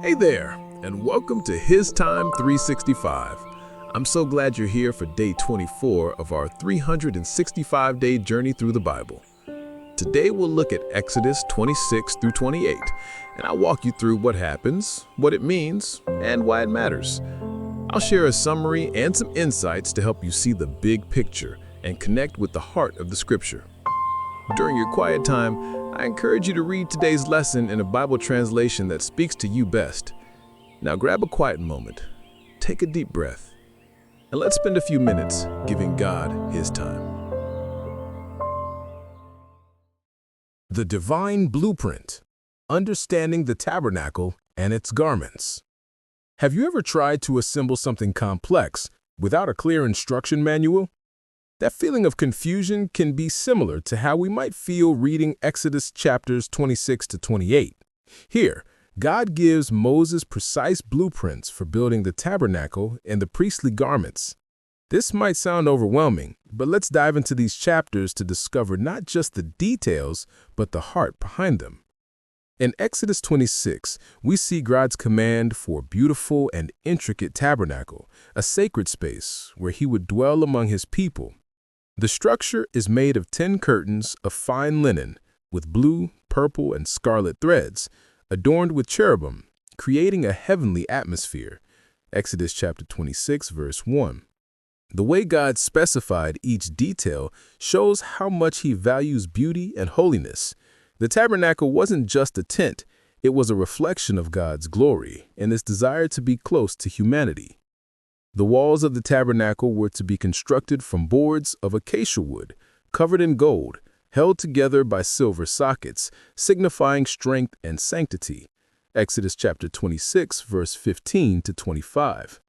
Hey there, and welcome to HisTime365. I'm so glad you're here for day 24 of our 365-day journey through the Bible. Today we'll look at Exodus 26 through 28, and I'll walk you through what happens, what it means, and why it matters. I'll share a summary and some insights to help you see the big picture and connect with the heart of the scripture. During your quiet time, I encourage you to read today's lesson in a Bible translation that speaks to you best. Now grab a quiet moment, take a deep breath, and let's spend a few minutes giving God His time. The Divine Blueprint: Understanding the Tabernacle and its Garments. Have you ever tried to assemble something complex without a clear instruction manual? That feeling of confusion can be similar to how we might feel reading Exodus chapters 26 to 28. Here, God gives Moses precise blueprints for building the tabernacle and the priestly garments. This might sound overwhelming, but let's dive into these chapters to discover not just the details, but the heart behind them. In Exodus 26, we see God's command for a beautiful and intricate tabernacle, a sacred space where He would dwell among His people. The structure is made of 10 curtains of fine linen with blue, purple, and scarlet threads, adorned with cherubim, creating a heavenly atmosphere. Exodus chapter 26, verse 1. The way God specified each detail shows how much He values beauty and holiness. The tabernacle wasn't just a tent, it was a reflection of God's glory and His desire to be close to humanity. The walls of the tabernacle were to be constructed from boards of acacia wood, covered in gold, held together by silver sockets, signifying strength and sanctity. Exodus chapter 26, verse 15 to 25.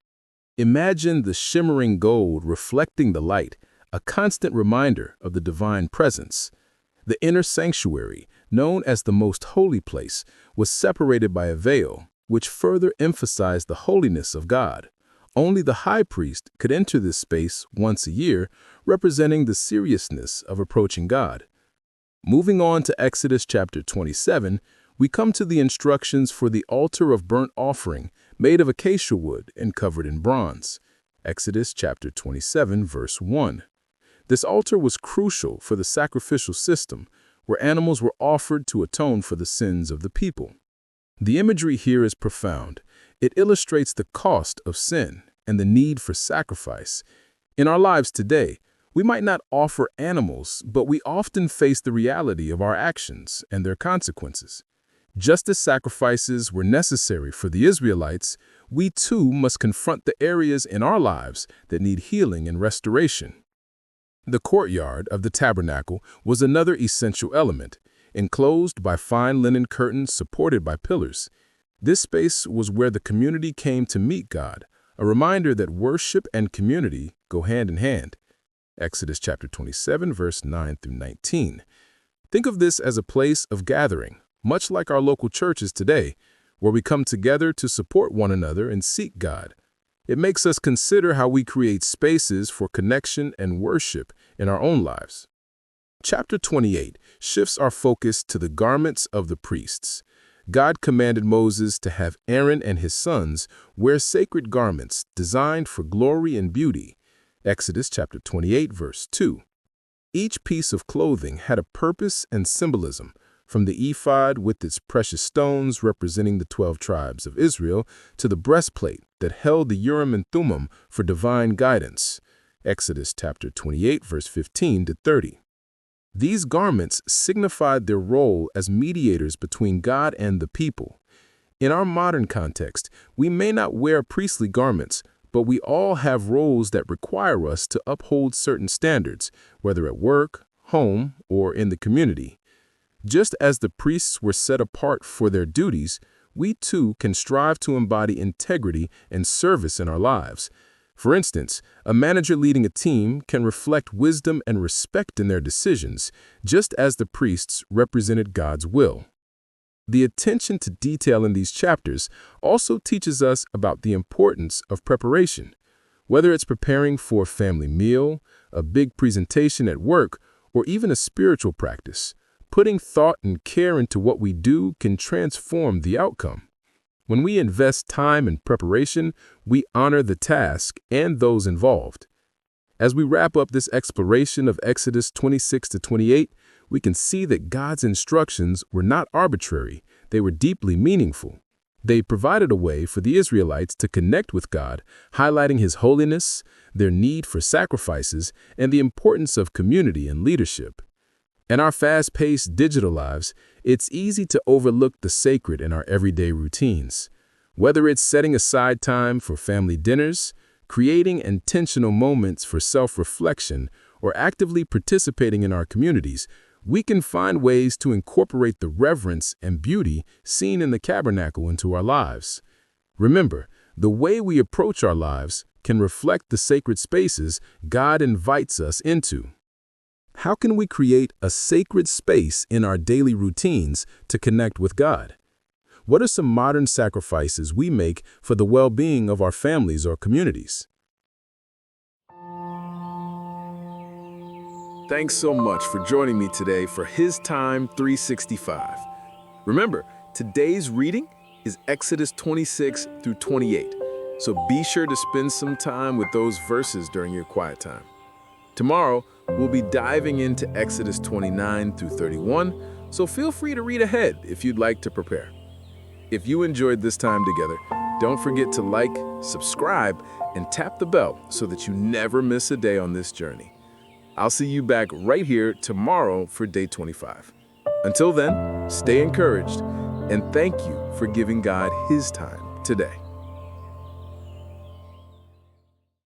Imagine the shimmering gold reflecting the light, a constant reminder of the divine presence. The inner sanctuary, known as the most holy place, was separated by a veil, which further emphasized the holiness of God. Only the high priest could enter this space once a year, representing the seriousness of approaching God. Moving on to Exodus chapter 27, we come to the instructions for the altar of burnt offering, made of acacia wood and covered in bronze. Exodus chapter 27, verse 1. This altar was crucial for the sacrificial system, where animals were offered to atone for the sins of the people. The imagery here is profound. It illustrates the cost of sin and the need for sacrifice. In our lives today, we might not offer animals, but we often face the reality of our actions and their consequences. Just as sacrifices were necessary for the Israelites, we too must confront the areas in our lives that need healing and restoration. The courtyard of the tabernacle was another essential element, enclosed by fine linen curtains supported by pillars. This space was where the community came to meet God, a reminder that worship and community go hand in hand. Exodus chapter 27, verse 9 through 19. Think of this as a place of gathering, much like our local churches today, where we come together to support one another and seek God. It makes us consider how we create spaces for connection and worship in our own lives. Chapter 28 shifts our focus to the garments of the priests. God commanded Moses to have Aaron and his sons wear sacred garments designed for glory and beauty. Exodus chapter 28, verse 2. Each piece of clothing had a purpose and symbolism, from the ephod with its precious stones representing the 12 tribes of Israel to the breastplate that held the Urim and Thummim for divine guidance. Exodus chapter 28, verse 15 to 30. These garments signified their role as mediators between God and the people. In our modern context, we may not wear priestly garments, but we all have roles that require us to uphold certain standards, whether at work, home, or in the community. Just as the priests were set apart for their duties, we too can strive to embody integrity and service in our lives. For instance, a manager leading a team can reflect wisdom and respect in their decisions, just as the priests represented God's will. The attention to detail in these chapters also teaches us about the importance of preparation. Whether it's preparing for a family meal, a big presentation at work, or even a spiritual practice, putting thought and care into what we do can transform the outcome. When we invest time in preparation, we honor the task and those involved. As we wrap up this exploration of Exodus 26 to 28, we can see that God's instructions were not arbitrary, they were deeply meaningful. They provided a way for the Israelites to connect with God, highlighting His holiness, their need for sacrifices, and the importance of community and leadership. In our fast-paced digital lives, it's easy to overlook the sacred in our everyday routines. Whether it's setting aside time for family dinners, creating intentional moments for self-reflection, or actively participating in our communities, we can find ways to incorporate the reverence and beauty seen in the tabernacle into our lives. Remember, the way we approach our lives can reflect the sacred spaces God invites us into. How can we create a sacred space in our daily routines to connect with God? What are some modern sacrifices we make for the well-being of our families or communities? Thanks so much for joining me today for HisTime365. Remember, today's reading is Exodus 26 through 28, so be sure to spend some time with those verses during your quiet time. Tomorrow, we'll be diving into Exodus 29 through 31, so feel free to read ahead if you'd like to prepare. If you enjoyed this time together, don't forget to like, subscribe, and tap the bell so that you never miss a day on this journey. I'll see you back right here tomorrow for day 25. Until then, stay encouraged, and thank you for giving God His time today.